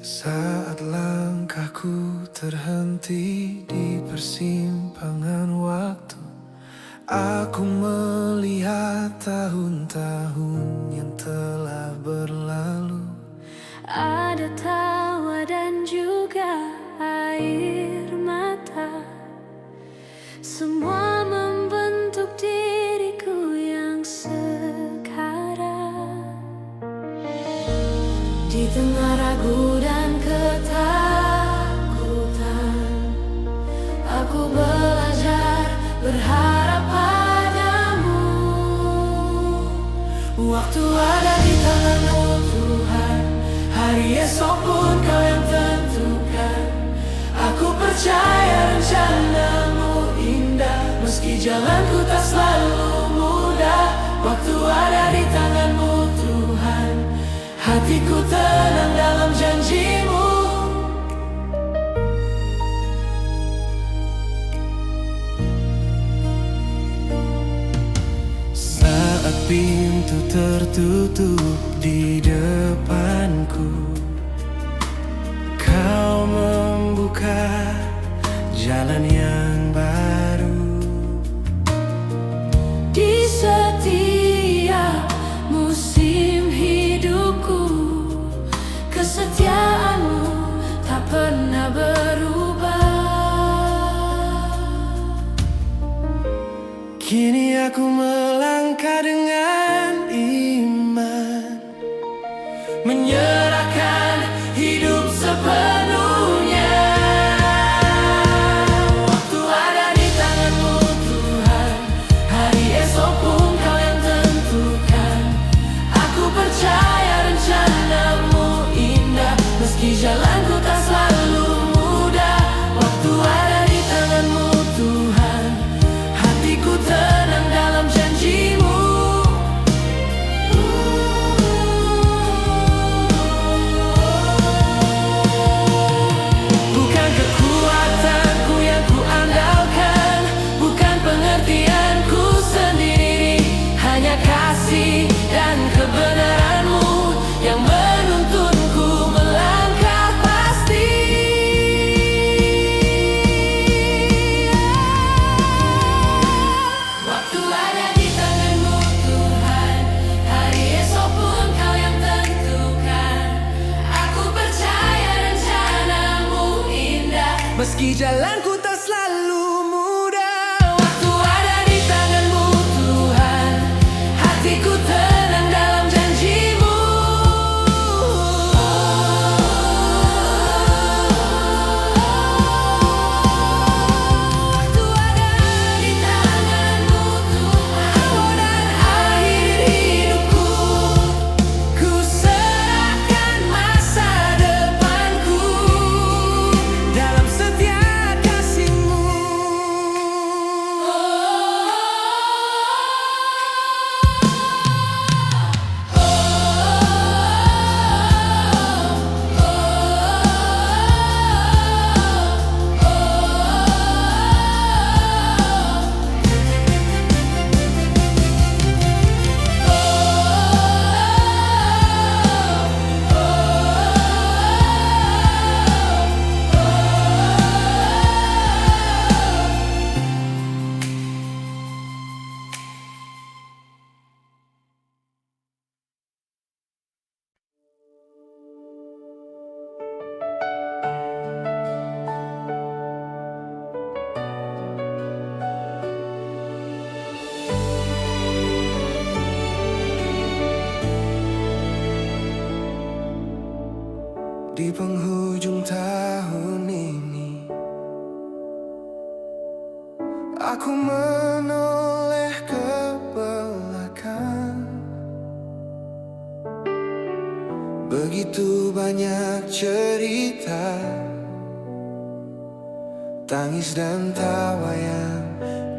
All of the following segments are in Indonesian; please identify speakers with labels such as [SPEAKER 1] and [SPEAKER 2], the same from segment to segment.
[SPEAKER 1] Saat langkahku terhenti di persimpangan waktu, aku melihat tahun-tahun yang telah berlalu.
[SPEAKER 2] Ada tawa dan juga air mata, semua membentuk diriku yang sekarang. Di tengah ragu dan ketakutan, aku belajar berharap padamu.
[SPEAKER 1] Waktu ada di tanganmu Tuhan, hari esok pun Kau yang tentukan. Aku percaya rencanamu indah, meski jalanku tak selalu mudah. Waktu ada di tanganmu Tuhan, hatiku tenang dalam janjimu. Saat pintu tertutup di depanku, Kau membuka jalan yang baru.
[SPEAKER 2] Di setiap musim hidupku, kesetiaanmu tak pernah berubah.
[SPEAKER 1] Kini aku melangkah dengan iman, menyerahkan hidup sepenuhnya. Waktu ada di tanganmu Tuhan, hari esok pun Kau yang tentukan. Aku percaya rencanamu indah, meski jalanku tak selalu mudah. Waktu ada di tanganmu Tuhan, hatiku tenang dalam janjimu. Bukan kekuatanku yang ku andalkan, bukan pengertianku sendiri, hanya kasih dan kebenaranmu yang menuntunku melangkah pasti. Waktu ada di tanganmu Tuhan, hari esok pun Kau yang tentukan. Aku percaya rencanamu indah, meski jalanku tak selalu mudah. Waktu ada di tanganmu Tuhan, hatiku tenang dalam janjimu. Waktu ada di tanganmu Tuhan, awal dan akhir hidupku, ku serahkan masa depanku dalam setiap kasih-Mu. Di penghujung tahun ini, aku menoleh ke belakang. Begitu banyak cerita, tangis dan tawa yang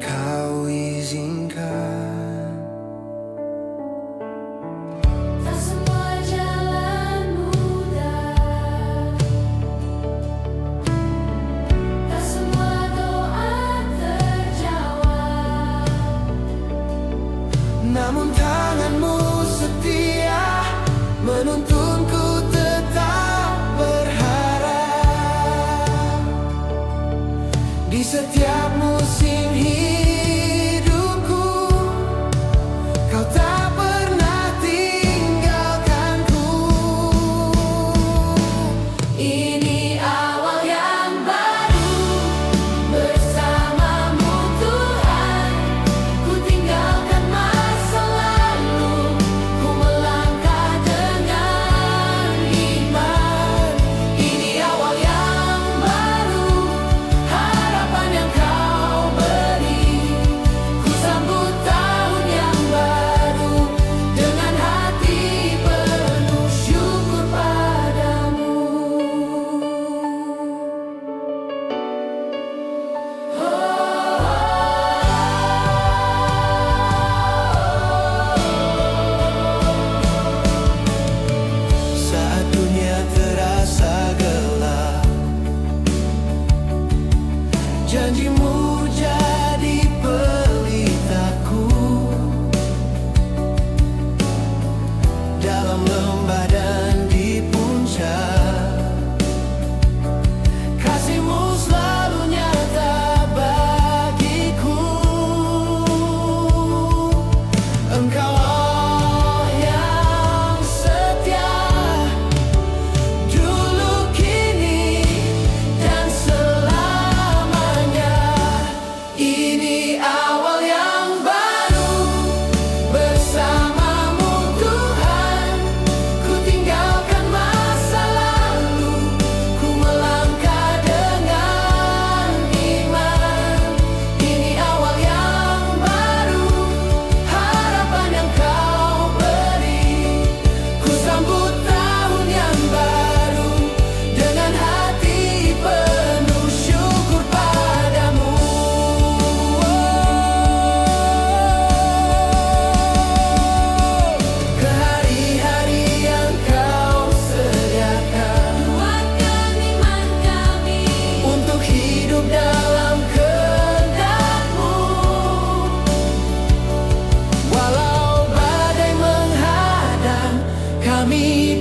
[SPEAKER 1] Kau izinkan.
[SPEAKER 2] Tak semua jalan mudah, tak semua doa terjawab.
[SPEAKER 1] Namun tanganmu setia menuntunku tetap berharap.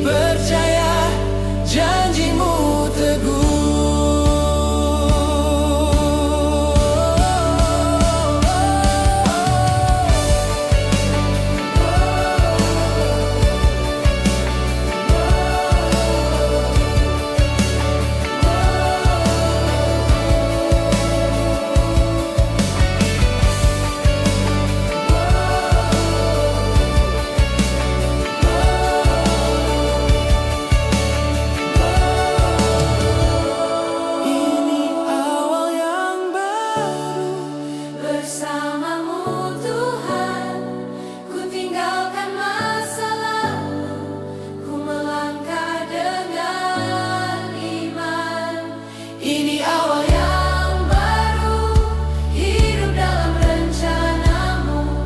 [SPEAKER 1] percaya janjimu teguh.
[SPEAKER 2] Bersamamu Tuhan, ku tinggalkan masa lalu, ku melangkah dengan iman. Ini awal yang baru, hidup dalam rencanamu.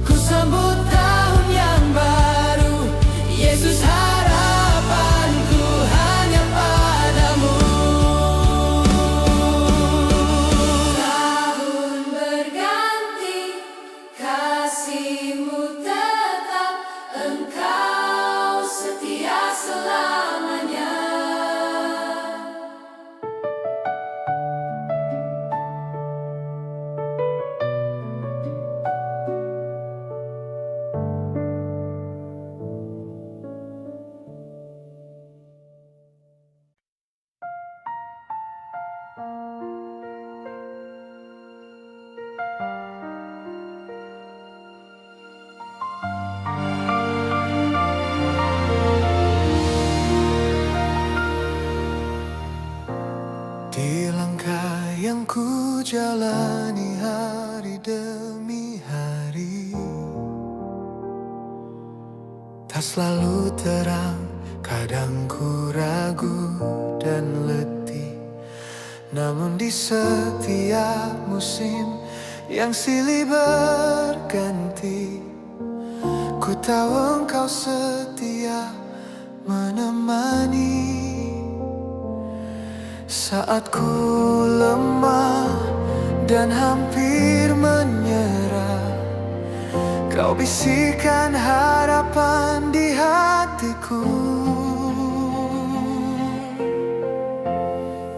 [SPEAKER 1] Ku sambut tahun yang baru, Yesus harapanku hanya padamu.
[SPEAKER 2] Tahun berganti, kasih-Mu tetap, Engkau setia selamanya.
[SPEAKER 1] Di langkah yang ku jalani hari demi hari, tak selalu terang, kadang ku ragu dan letih. Namun di setiap musim yang silih berganti, ku tahu Engkau setia menemani. Saat ku lemah dan hampir menyerah, Kau bisikan harapan di hatiku.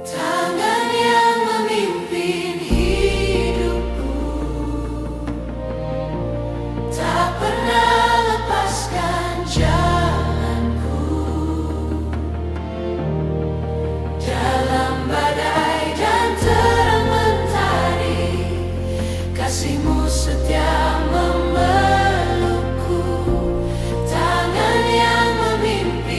[SPEAKER 2] Tangan yang memimpin hidupku, tak pernah lepaskan jalanku. Dalam badai dan terang mentari, kasih-Mu setia memelukku. Tangan yang memimpin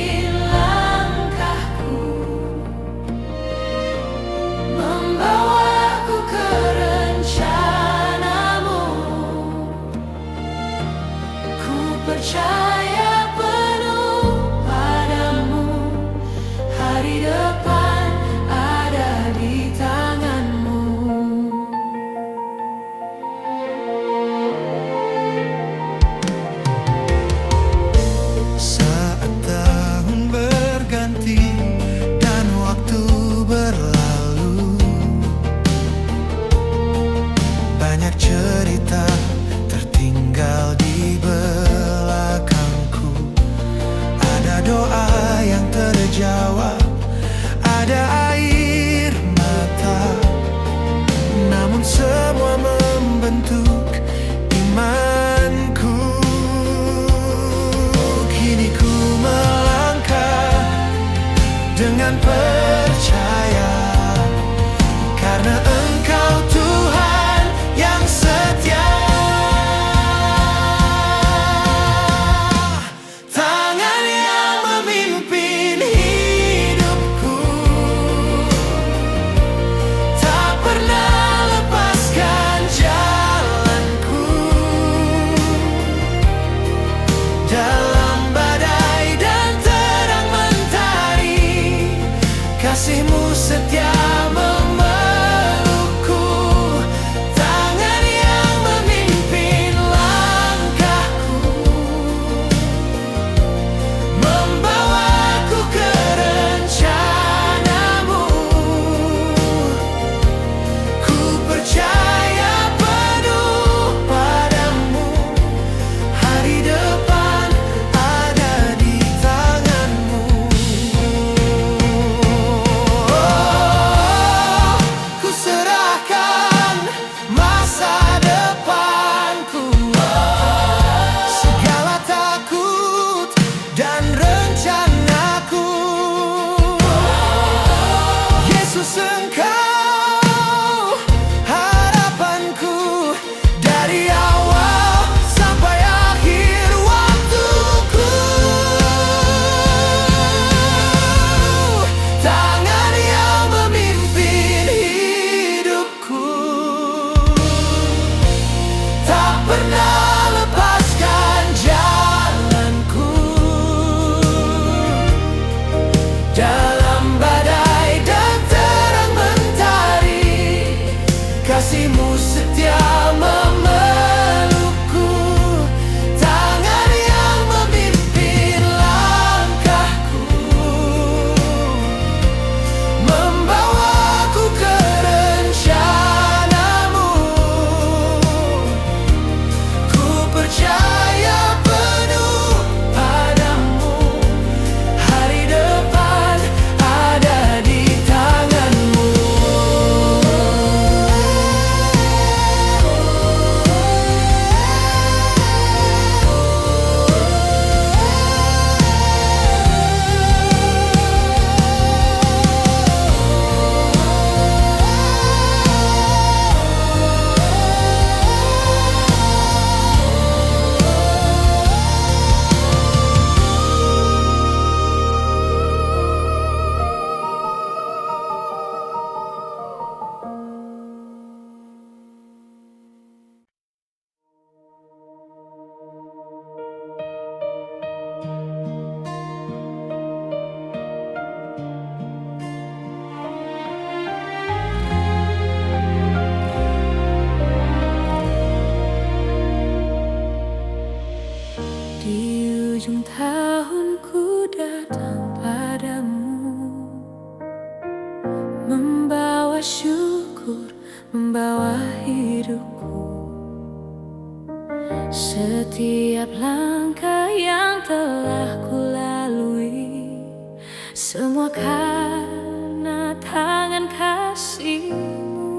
[SPEAKER 2] membawa hidupku. Setiap langkah yang telah kulalui, semua karena tangan kasih-Mu.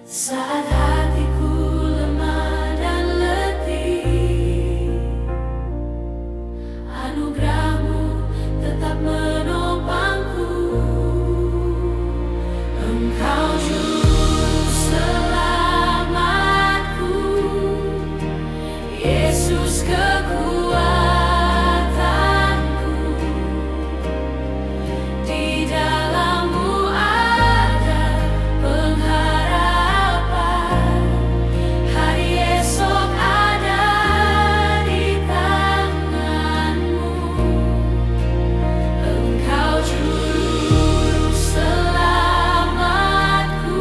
[SPEAKER 2] Saat hatiku lemah dan letih, anugerah-Mu tetap menopangku. Engkau juru selamatku, Yesus kekuatanku. Di dalam-Mu ada pengharapan, hari esok ada di tangan-Mu. Engkau juru selamatku,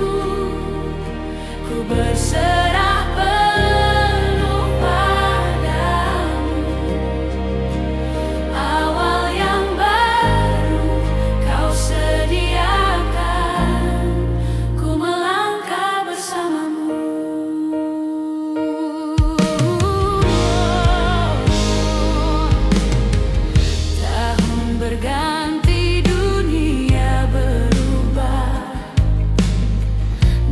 [SPEAKER 2] ku berserah penuh padamu. Awal yang baru Kau sediakan, ku melangkah bersama-Mu. Tahun berganti, dunia berubah,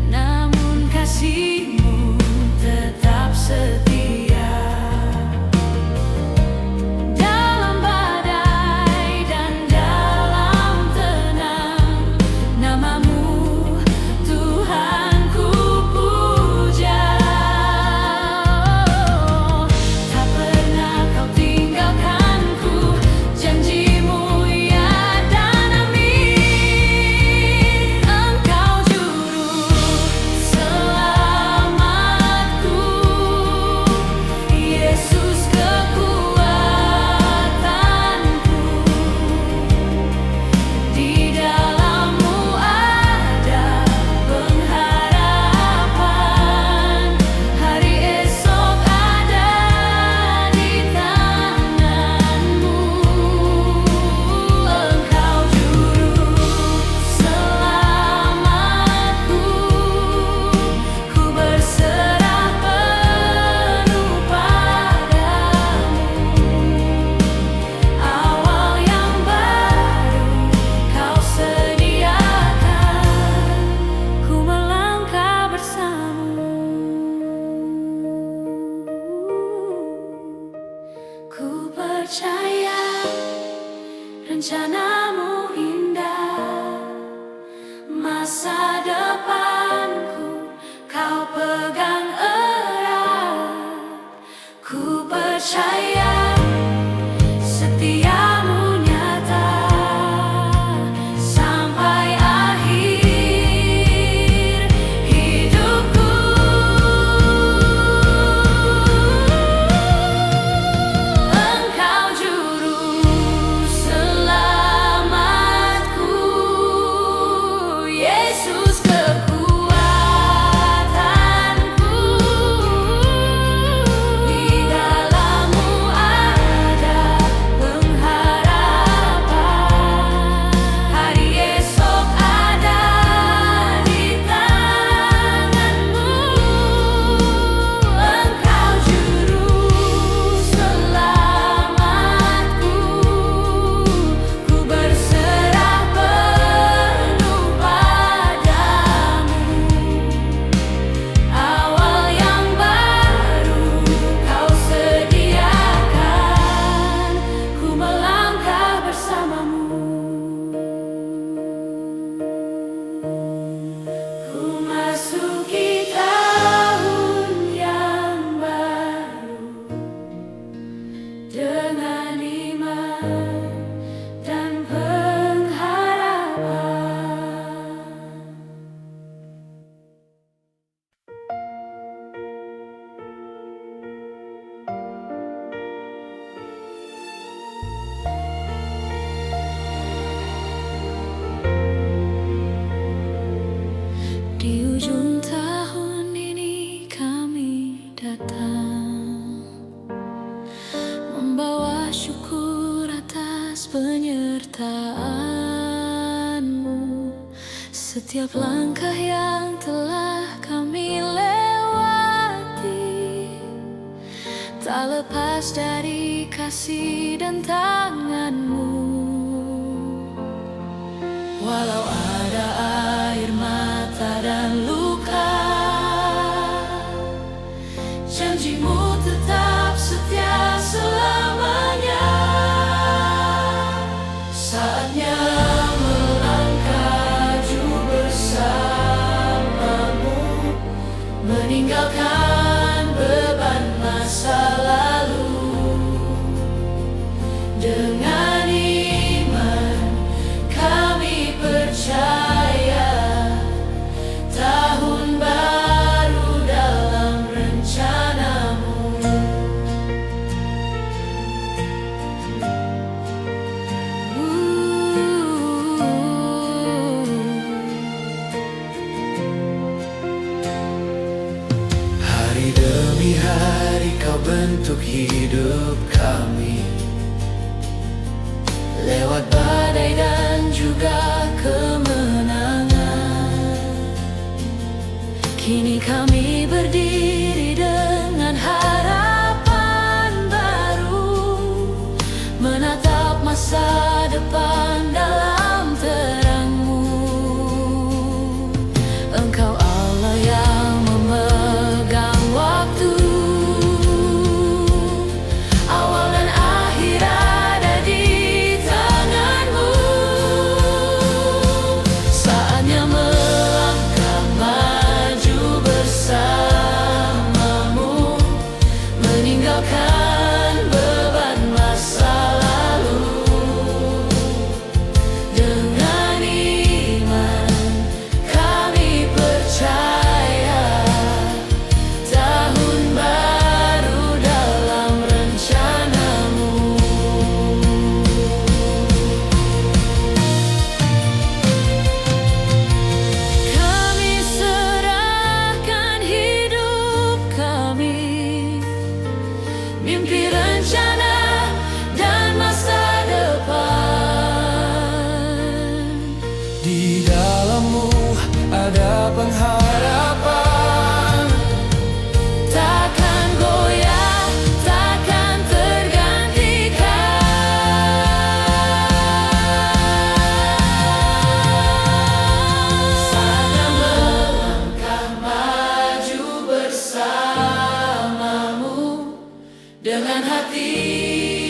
[SPEAKER 2] namun kasih-Mu tetap setia. Dalam badai dan dalam tenang, nama-Mu Tuhan ku puja. Tak pernah Kau tinggalkanku, janji-Mu ya dan amin. Engkau juru selamatku, Yesus kekuatanku. Di dalam-Mu ada pengharapan, hari esok ada di tangan-Mu. Engkau juru selamatku, ku berserah penuh padamu. Awal yang baru Kau sediakan, ku melangkah bersama-Mu. Ku percaya rencana-Mu indah, masa depanku Kau pegang erat. Ku percaya setia-Mu nyata sampai akhir hidupku. Engkau juru selamatku, Yesus kekuatanku. Di dalam-Mu ada pengharapan, hari esok ada di tangan-Mu. Engkau juru selamatku, ku berserah penuh padamu. Awal yang baru Kau sediakan, ku melangkah bersama-Mu. Ku masuki tahun yang baru dengan iman dan pengharapan. Di ujung tahun ini kami datang, membawa syukur atas penyertaan-Mu Setiap langkah yang telah kami lewati tak lepas dari kasih dan tangan-Mu. Walau ada air mata dan luka, janji-Mu tetap setia selamanya. Saatnya melangkah bersama-Mu, meninggalkan beban masa lalu. Dengan iman kami percaya tahun baru dalam rencana-Mu.
[SPEAKER 1] Hari demi hari Kau bentuk hidup kami, lewat badai dan juga kemenangan.
[SPEAKER 2] Kini kami berdiri dengan harapan baru, menatap masa depan dalam terang-Mu. Engkau Allah yang memegang waktu, awal dan akhir ada di tangan-Mu. Saatnya melangkah maju bersama-Mu, meninggalkan beban masa lalu. Dengan iman kami percaya tahun baru dalam rencana-Mu. Kami serahkan hidup kami, mimpi, rencana, dan masa depan.
[SPEAKER 1] Di dalam-Mu ada pengharapan,
[SPEAKER 2] Takkan goyah, takkan tergantikan. Saatnya melangkah maju bersama-Mu, dengan hati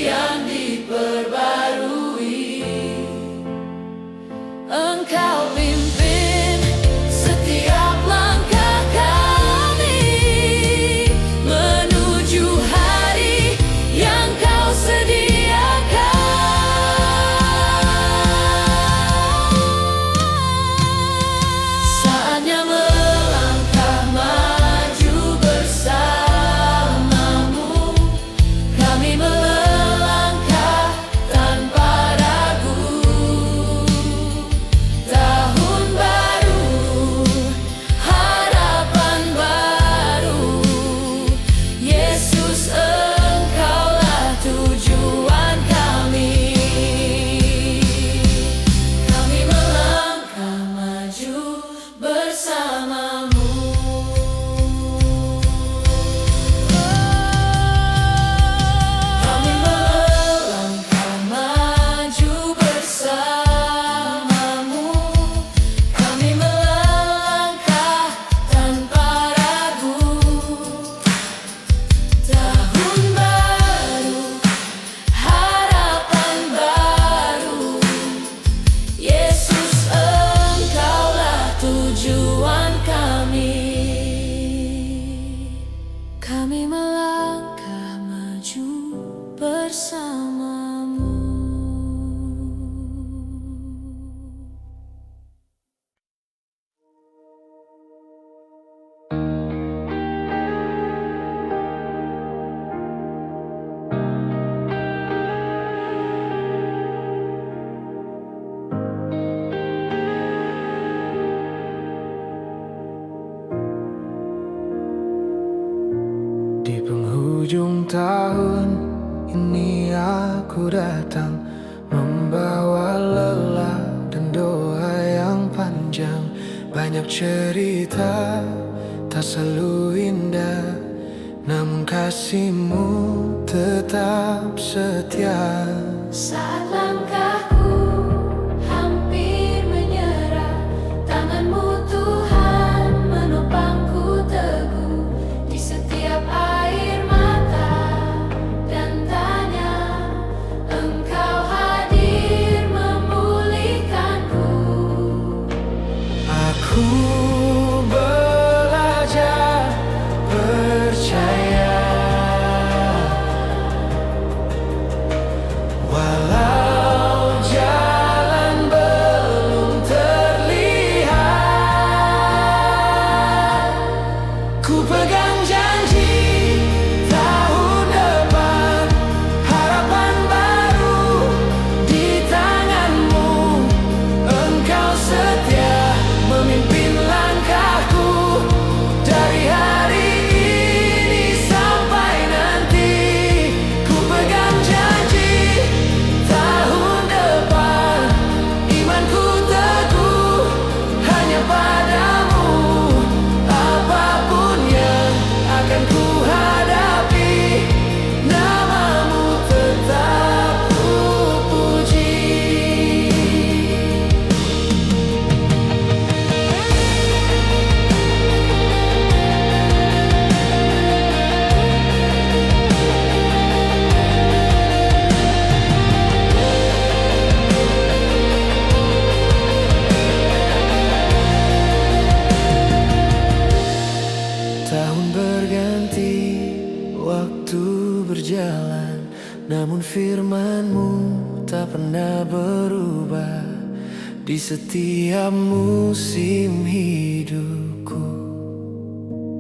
[SPEAKER 2] yang diperbarui. Engkau pimpin setiap langkah kami menuju hari yang Kau sediakan. Saatnya melangkah maju bersama-Mu, kami melangkah tanpa ragu. Tahun baru, harapan baru, Yesus Engkaulah tujuan kami. Kami melangkah maju bersama-Mu. Kami melangkah maju bersama-Mu, kami melangkah tanpa ragu. Tahun baru, harapan baru, Yesus Engkaulah tujuan kami. Kami melangkah maju bersama-Mu.
[SPEAKER 1] Di penghujung tahun ini aku datang, membawa lelah dan doa yang panjang. Banyak cerita tak selalu indah, namun kasihmu tetap setia.
[SPEAKER 2] Saat langkahku hampir menyerah, tanganmu Tuhan menopangku teguh. Di setiap air mata dan tanya, Engkau hadir memulihkanku.
[SPEAKER 1] Aku belajar percaya, walau jalan belum terlihat. Ku pegang janji tahun depan, harapan baru di tanganmu. Engkau setia memimpin langkahku, dari hari ini sampai nanti. Ku pegang janji tahun depan, imanku teguh hanya padamu. Apapun yang akan ku hadapi, namamu tetap ku puji. Tahun berganti, waktu berjalan, namun firman-Mu tak pernah berubah. Di setiap musim hidupku,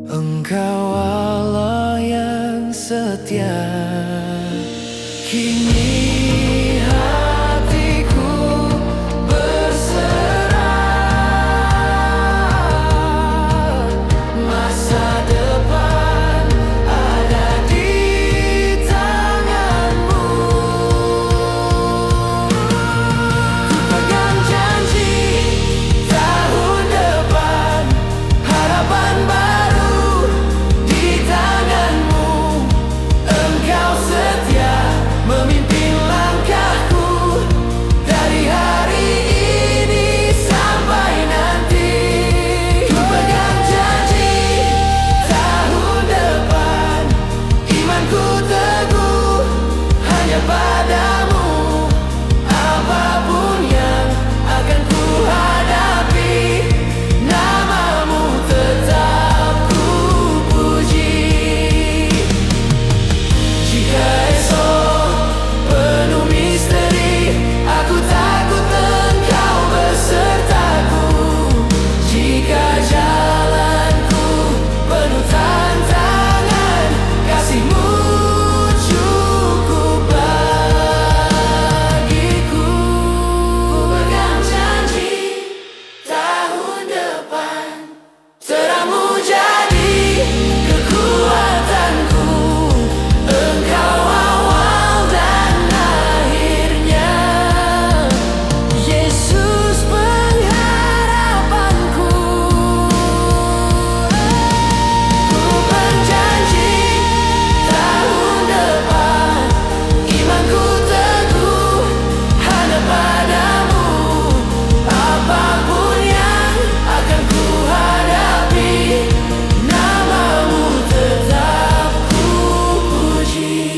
[SPEAKER 1] Engkau Allah yang setia. Kini hatiku berserah, masa depan ada di tangan-Mu. Ku pegang janji tahun depan, harapan baru di tangan-Mu. Engkau setia memimpin langkahku, dari hari ini sampai nanti. Ku pegang janji tahun depan, imanku teguh hanya padamu. Apapun yang akan ku hadapi, namamu tetap ku puji. Jika esok penuh misteri, aku takut Engkau besertaku. Jika jalanku penuh tantangan, kasih-Mu cukup bagiku. Ku pegang janji tahun depan, terang-Mu jadi kekuatanku. Engkau awal dan akhirnya, Yesus pengharapanku. Ku berjanji tahun depan, imanku teguh hanya padamu. Apapun yang akan ku hadapi, namamu tetap ku puji.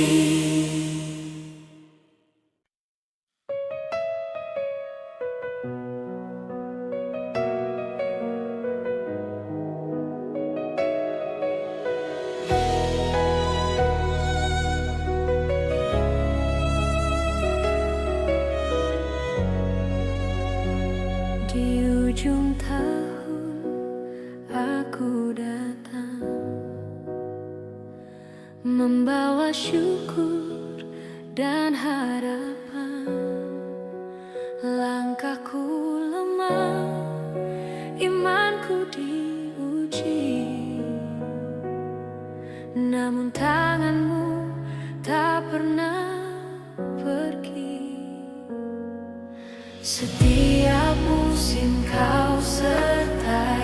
[SPEAKER 2] Di ujung tahun aku datang, membawa syukur dan harapan. Langkahku lemah, imanku diuji, namun tangan-Mu tak pernah pergi. Setiap musim Kau sertai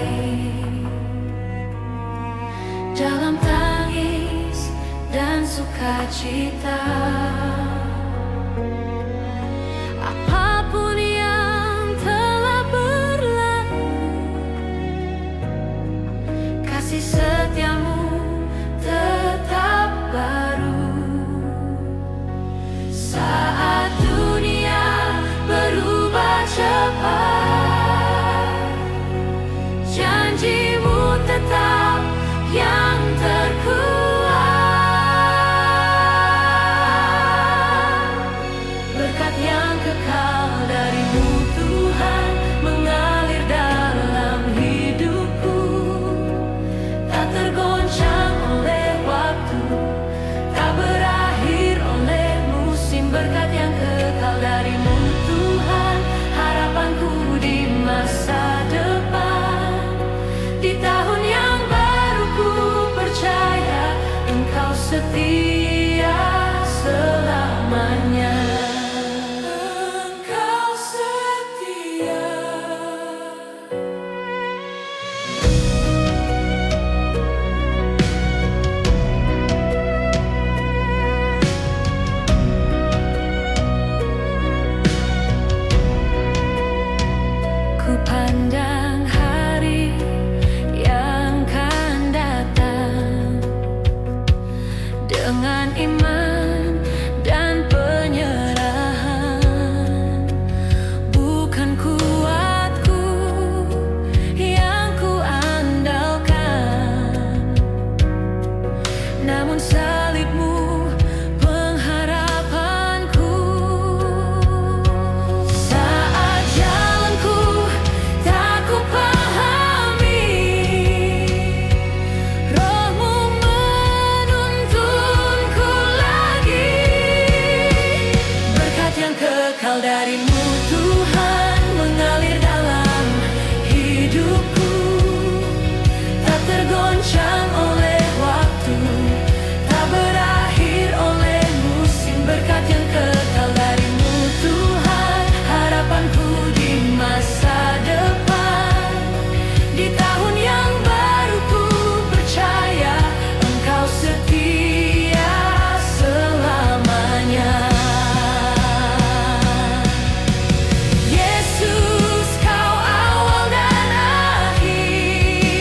[SPEAKER 2] dalam tangis dan sukacita. Apapun yang telah berlalu, kasih setiamu tetap baru. Saat dunia berubah cepat, janjimu tetap yang terkuat. Berkat yang kekal darimu Tuhan mengalir dalam hidupku, tak tergoncang oleh waktu, tak berakhir oleh musim. Berkat yang kekal darimu Tuhan, harapanku di masa depan. Di tahun yang baru ku percaya Engkau setia selamanya. Engkau setia. Ku pandang hari yang kan datang dengan iman dan penyerahan. Bukan kuatku yang ku andalkan, namun salibmu pengharapanku. Saat jalanku tak ku pahami, Rohmu menuntunku lagi. Berkat yang kekal darimu Tuhan mengalir dalam hidupku, tak tergoncang oleh waktu, tak berakhir oleh musim. Berkat yang kekal darimu Tuhan, harapanku di masa depan. Di tahun yang baru ku percaya Engkau setia selamanya. Yesus, Kau awal dan akhir,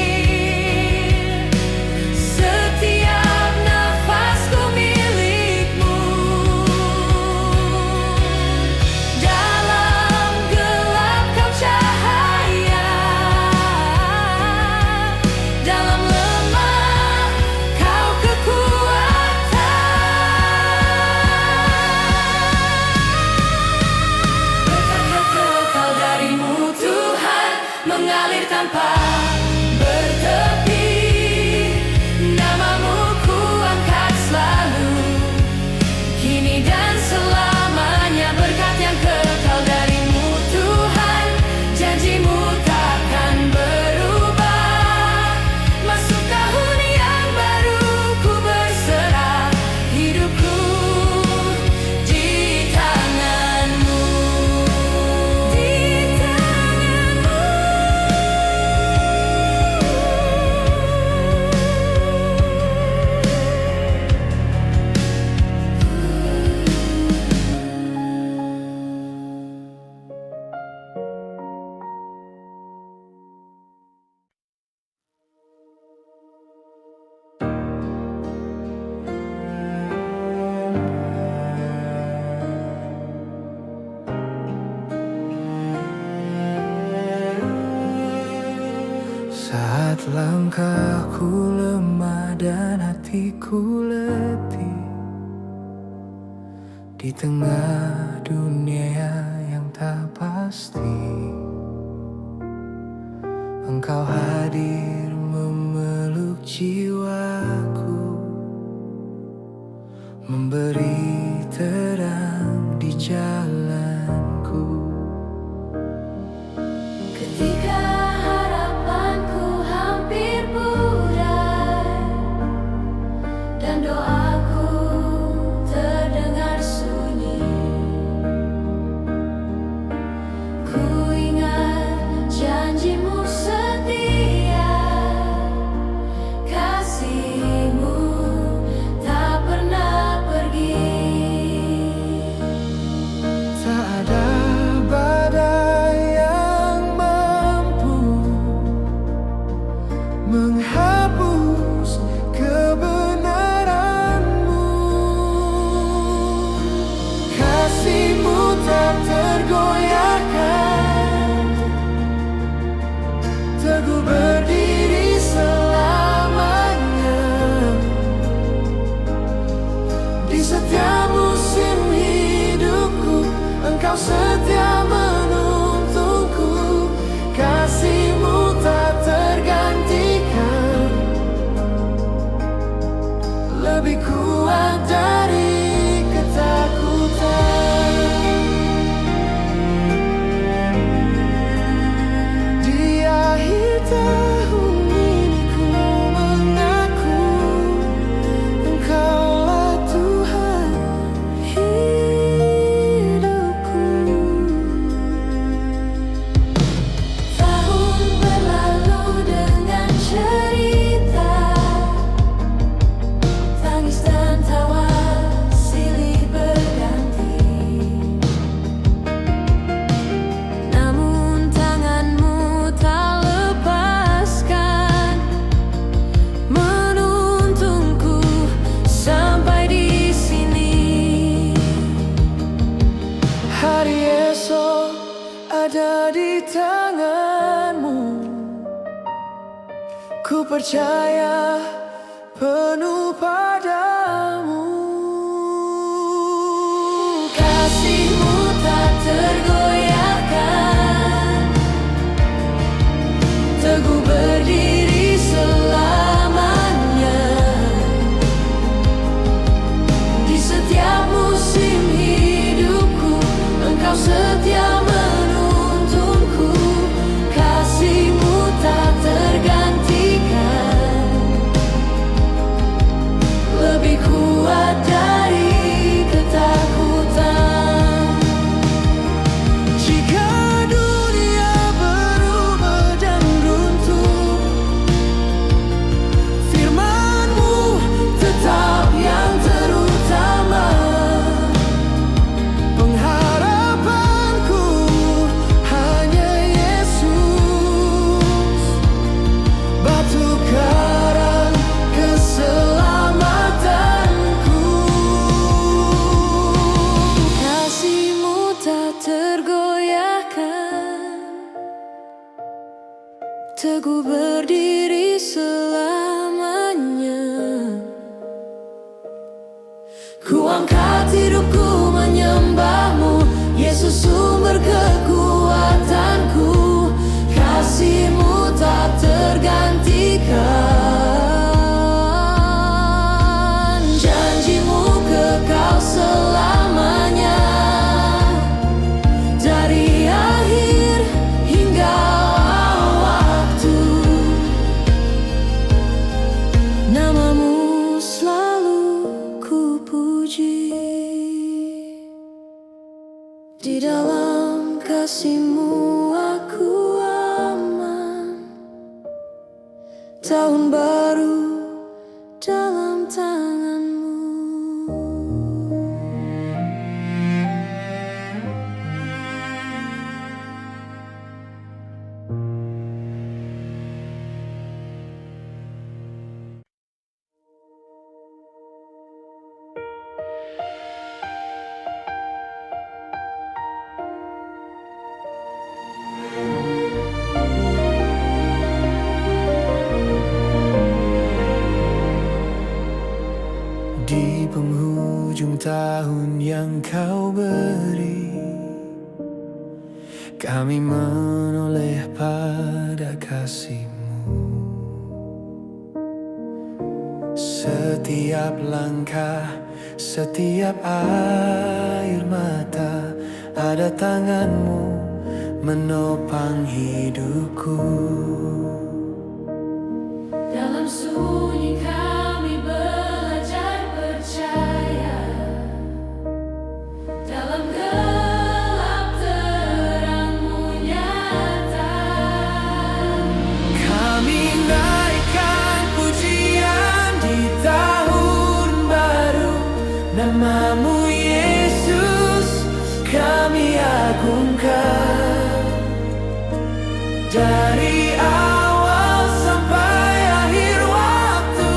[SPEAKER 2] setiap nafasku milik-Mu. Dalam gelap Kau cahaya, dalam lemah Kau kekuatan. Berkat yang kekal darimu Tuhan mengalir tanpa bertepi. Namamu ku angkat selalu, kini dan selamanya. Berkat yang kekal darimu Tuhan, janjimu takkan berubah. Masuk tahun yang baru ku berserah hidupku di tangan-Mu. Di tangan-Mu.
[SPEAKER 1] Saat langkahku lemah dan hatiku letih, di tengah dunia yang tak pasti, Engkau hadir memeluk jiwaku, memberi terang di jalanku.
[SPEAKER 2] Ketika harapanku hampir pudar dan doaku terdengar sunyi,
[SPEAKER 1] setia menuntunku, kasih-Mu tak tergantikan, lebih kuat dari ketakutan. Di akhir tahun ini ku mengaku Engkaulah Tuhan hidupku.
[SPEAKER 2] Tahun berlalu dengan cerita, tangis dan tawa silih berganti. Namun tangan-Mu tak lepaskan, menuntunku sampai di sini.
[SPEAKER 1] Hari esok ada di tangan-Mu, ku percaya penuh padamu.
[SPEAKER 2] Kasih-Mu tak tergoyahkan, teguh berdiri selamanya. Di setiap musim hidupku, Engkau setia menuntunku, kasih-Mu tak tergantikan, lebih kuat dari ketakutan.
[SPEAKER 1] Jika dunia berubah dan runtuh, firman-Mu tetap yang terutama. Pengharapanku hanya Yesus, batu karang keselamatanku.
[SPEAKER 2] Kasih-Mu tak tergoyahkan, teguh berdiri selamanya.
[SPEAKER 1] Ku angkat hidupku menyembah-Mu, Yesus sumber kekuatanku. Kasih-Mu tak tergantikan, janji-Mu kekal selamanya. Dari akhir hingga waktu, nama-Mu selalu ku puji. Di dalam kasih-Mu aku aman, tahun baru dalam tangan-Mu. Di penghujung tahun yang Kau beri, kami menoleh pada kasih-Mu. Setiap langkah, setiap air mata, ada tangan-Mu menopang hidupku.
[SPEAKER 2] Dalam sunyi kami belajar percaya, dalam gelap terang-Mu nyata.
[SPEAKER 1] Kami naikkan pujian di tahun baru, nama-Mu Yesus kami agungkan. Dari awal sampai akhir waktu,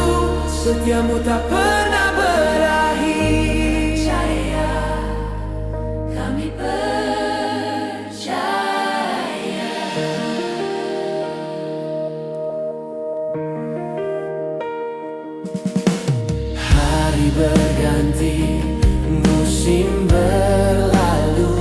[SPEAKER 1] setia-Mu tak pernah berakhir.
[SPEAKER 2] Percaya, kami percaya.
[SPEAKER 1] Hari berganti, musim berlalu,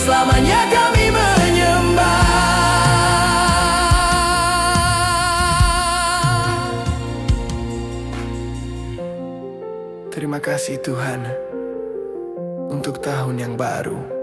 [SPEAKER 1] selamanya kami menyembah. Terima kasih Tuhan untuk tahun yang baru.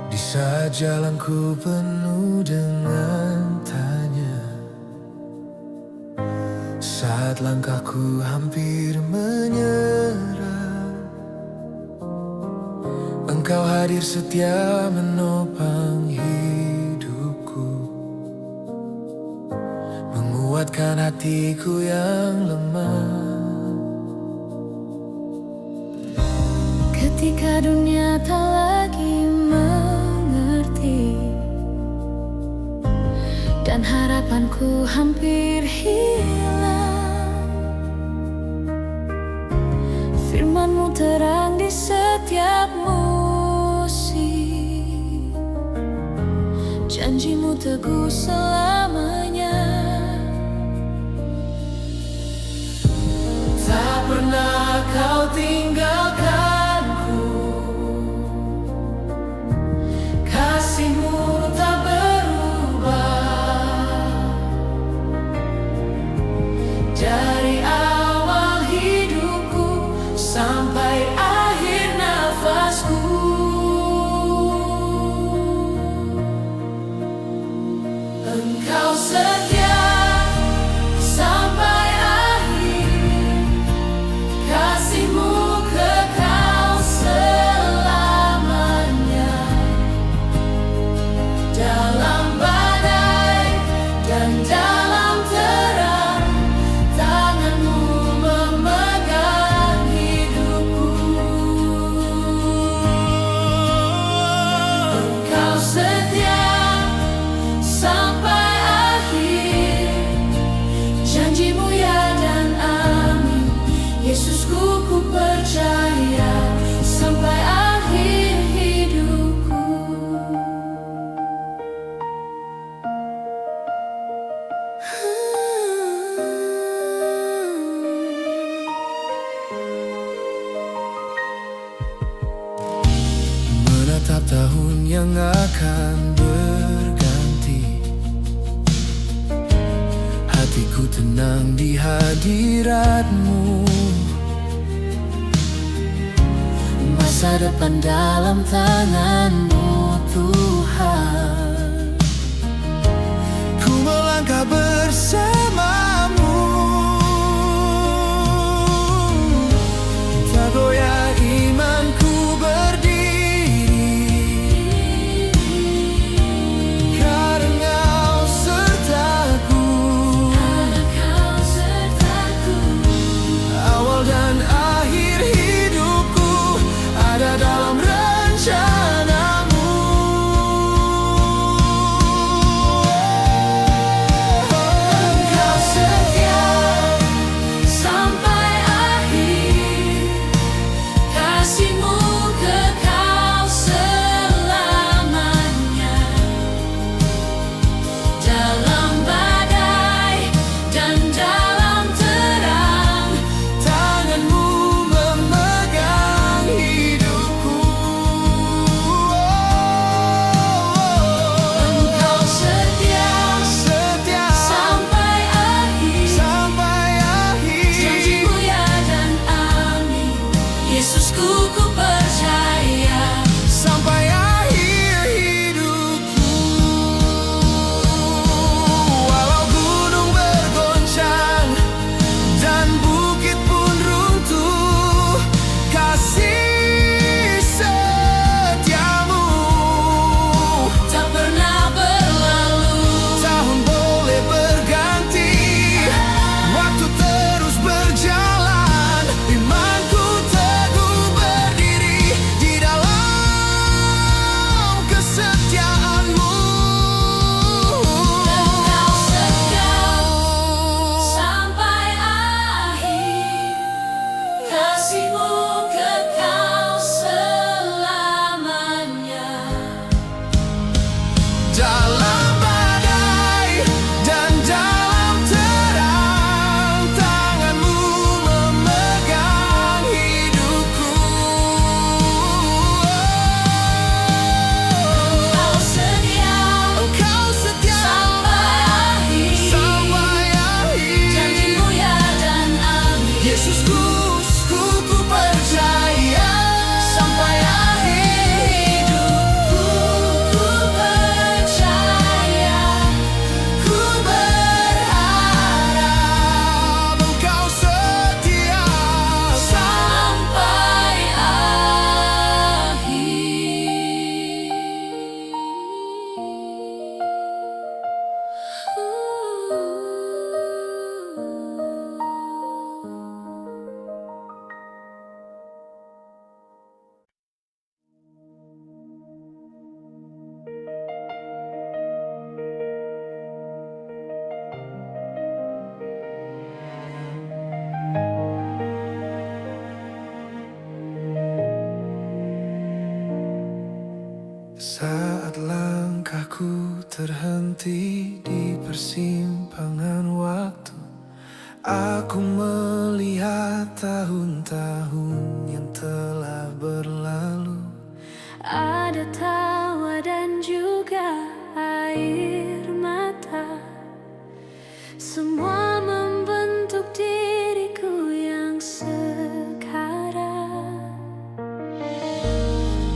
[SPEAKER 1] Di saat jalanku penuh dengan tanya, saat langkahku hampir menyerah, Engkau hadir setia menopang hidupku, menguatkan hatiku yang lemah.
[SPEAKER 2] Ketika dunia tak lagi mengerti dan harapanku hampir hilang, firman-Mu terang di setiap musim, janji-Mu teguh selamanya.
[SPEAKER 1] Tak pernah Kau tinggalkanku, kasih-Mu tak berubah. Dari awal hidupku sampai akhir nafasku, Engkau setia sampai akhir, kasih-Mu kekal selamanya. Dalam badai dan dalam terang, tangan-Mu memegang hidupku. Engkau setia sampai akhir, janji-Mu ya dan amin. Yesusku, ku percaya sampai akhir hidupku. Menatap tahun yang akan berganti, hatiku tenang di hadirat-Mu. Masa depan dalam tangan-Mu Tuhan, ku melangkah bersama-Mu. Tak goyah imanku berdiri, karena Kau sertaku. Awal dan akhir hidupku ada dalam rencana-Mu. Engkau aku melihat tahun-tahun yang telah berlalu.
[SPEAKER 2] Ada tawa dan juga air mata, semua membentuk diriku yang sekarang.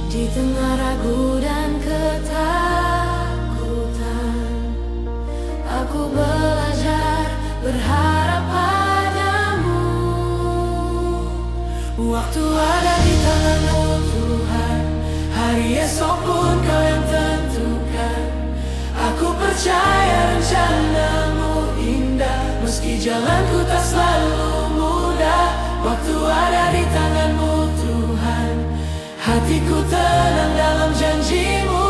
[SPEAKER 2] Di tengah ragu dan ketakutan, aku belajar berharap padamu.
[SPEAKER 1] Waktu ada di tanganmu Tuhan, hari esok pun Kau yang tentukan. Aku percaya rencanamu indah, meski jalanku tak selalu mudah. Waktu ada di tanganmu Tuhan, hatiku tenang dalam janjimu.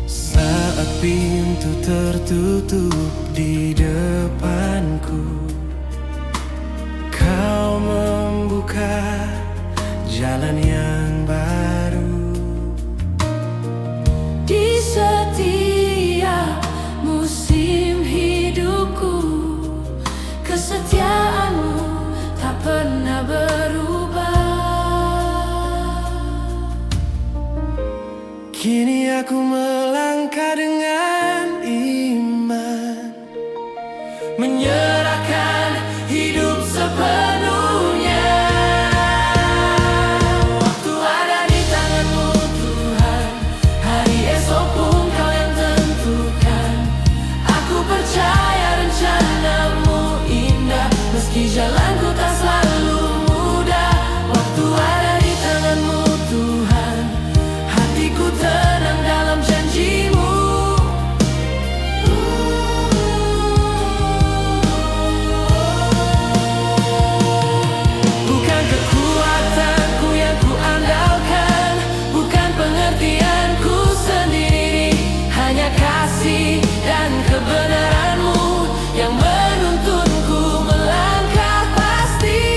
[SPEAKER 1] Saat pintu tertutup di depanku, Kau membuka jalan yang baru.
[SPEAKER 2] Di setiap musim hidupku, kesetiaanmu tak pernah berubah.
[SPEAKER 1] Kini aku melangkah dengan iman, menyerahkan hidup sepenuhnya. Waktu ada di tanganmu Tuhan, hari esok pun Kau yang tentukan. Aku percaya rencanamu indah, meski jalanku tak selalu mudah. Waktu ada di tanganmu Tuhan, hatiku tenang dalam janjimu. Bukan kekuatanku yang ku andalkan, bukan pengertianku sendiri, hanya kasih dan kebenaranmu yang menuntunku melangkah pasti.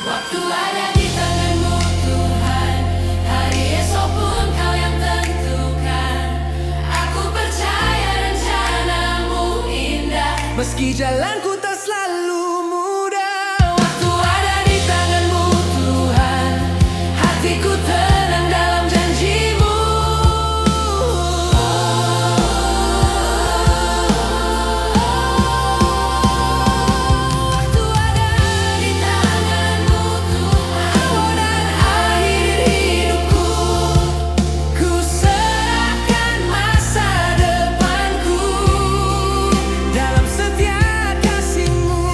[SPEAKER 1] Waktu ada di tanganmu Tuhan, hari esok pun Kau yang tentukan. Aku percaya rencanamu indah, meski jalanku tak selalu mudah. Waktu ada di tanganmu Tuhan, hatiku tenang dalam janjimu. Waktu ada di tanganmu Tuhan, awal dan akhir hidupku, ku serahkan masa depanku dalam setiap kasih-Mu.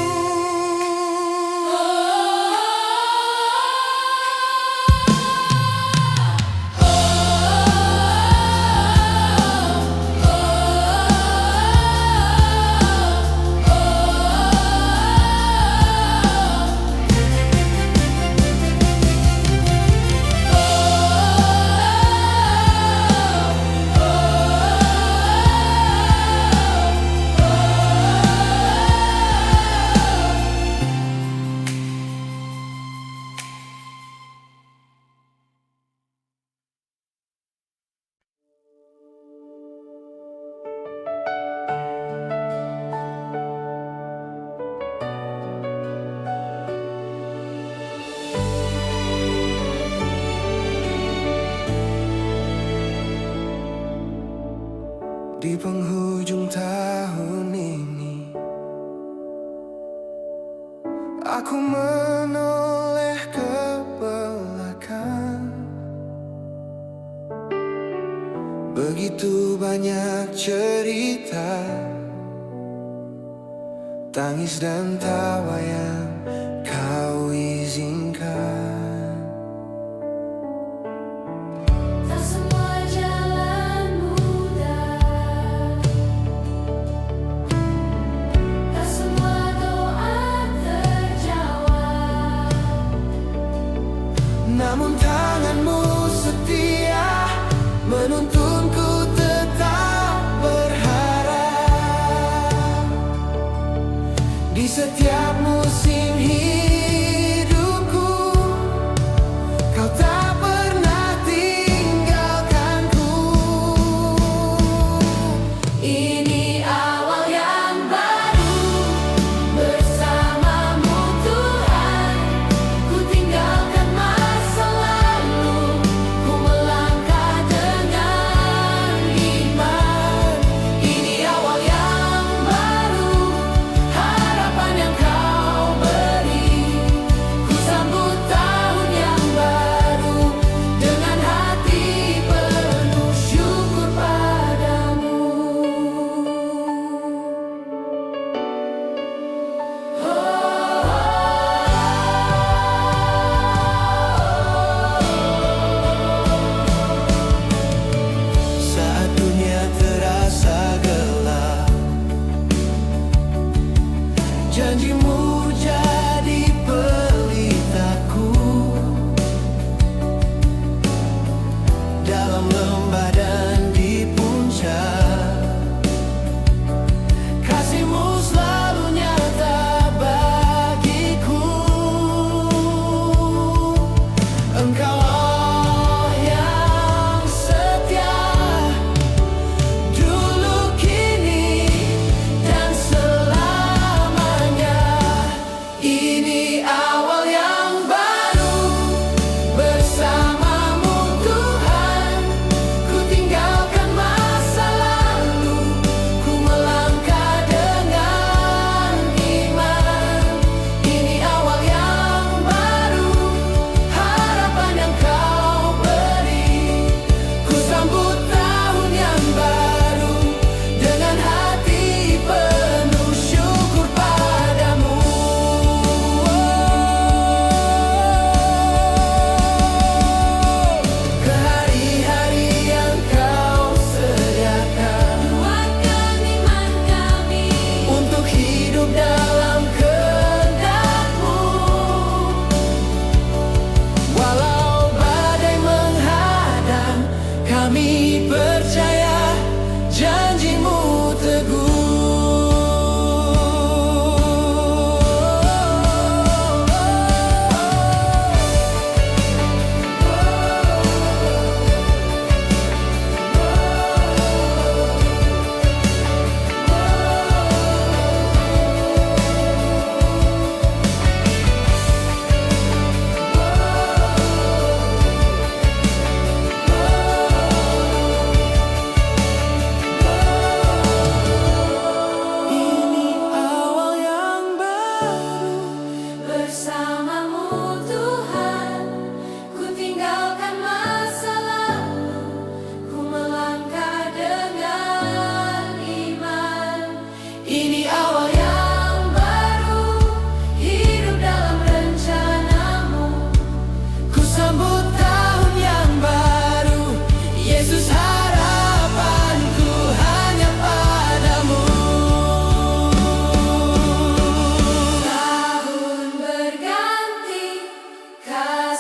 [SPEAKER 1] Di penghujung tahun ini, aku menoleh ke belakang. Begitu banyak cerita, tangis dan tawa yang Kau izinkan.
[SPEAKER 2] Tak semua jalan mudah, tak semua doa terjawab.
[SPEAKER 1] Namun tangan-Mu setia menuntunku tetap berharap. Di setiap musim hidupku,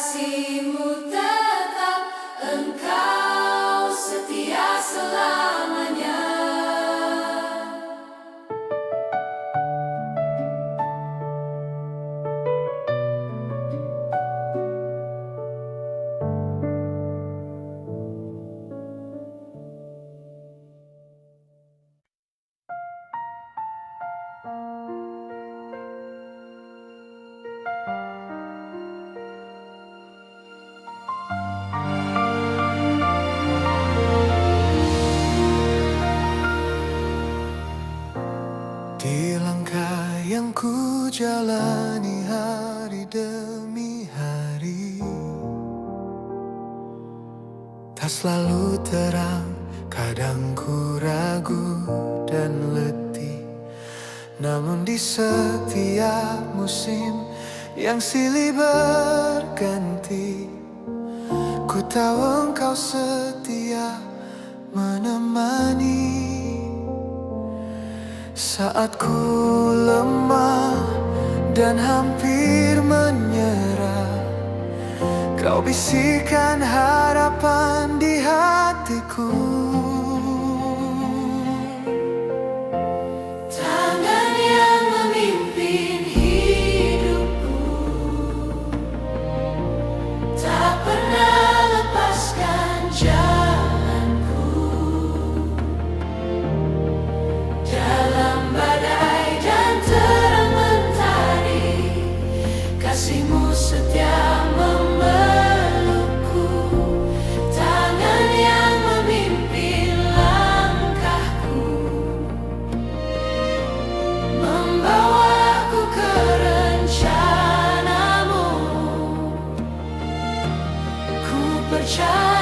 [SPEAKER 2] kasihmu tetap, engkau setia selamanya.
[SPEAKER 1] Di langkah yang ku jalani hari demi hari, tak selalu terang, kadang ku ragu dan letih. Namun di setiap musim yang silih berganti, ku tahu engkau setia menemani. Saat ku lemah dan hampir menyerah, kau bisikan harapan di hatiku.
[SPEAKER 2] Tangan yang memimpin hidupku tak pernah lepaskan jalanku. Dalam badai dan terang mentari, kasihmu setia memelukku. Tangan yang memimpin langkahku, membawaku ke rencanamu. Ku percaya